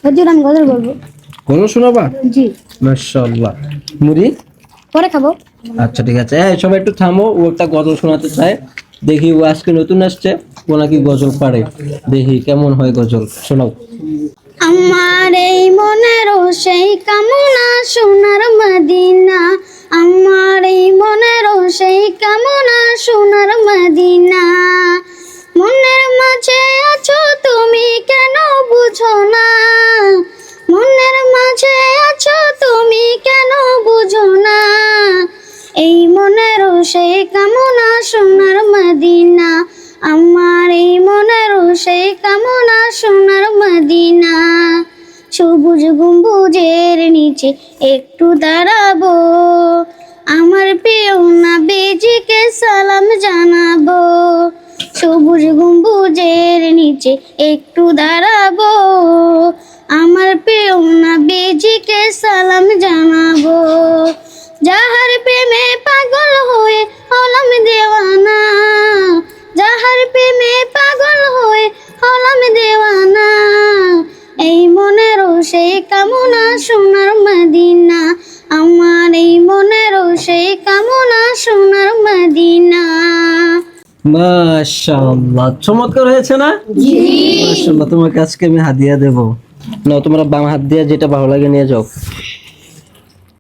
হুজুর আমি গজল বলবো। গজল শোনাবা? জি। মাশাআল্লাহ। মুড়ি পরে খাবো। আচ্ছা ঠিক আছে, এই সবাই একটু থামো, ও একটা গজল শোনাতে চায়। দেখি ও আজকে নতুন আসছে, ও নাকি গজল পারে, দেখি কেমন হয় গজল, শোনাও। আমার এই মনের সেই কামনা সোনার মদিনা, আমার এই মনের সেই কামনা সোনার মদিনা, মনের মাঝে আছো তুমি কেন বুঝো না, মনের মাঝে আছো তুমি কেন বুঝো না, এই মনের সেই কামনা সোনার মদিনা, আমার এই মনের সেই কামনা সোনার মদিনা, সবুজ গম্বুজের নিচে একটু দাঁড়াবো, আমার প্রিয় নবীজিকে সালাম জানাবো, সবুজ গম্বুজের নিচে একটু দাঁড়াবো, আমার প্রিয় নবীজিকে সালাম জানাবো, যাহার প্রেমে পাগল হয়ে হলাম দেওয়ানা, যাহার প্রেমে পাগল হয়ে হলাম দেওয়ানা, এই মনের সেই কামনা সোনার মদিনা, আমার এই মনের সেই কামনা সোনার মদিনা। মাশাআল্লাহ, চমৎকার হয়েছে না? জি। মাশাআল্লাহ, তোমাকে আজকে আমি হাদিয়া দেবো। নাও, তোমরা বাম হাত দিয়ে যেটা ভালো লাগে নিয়ে যাও।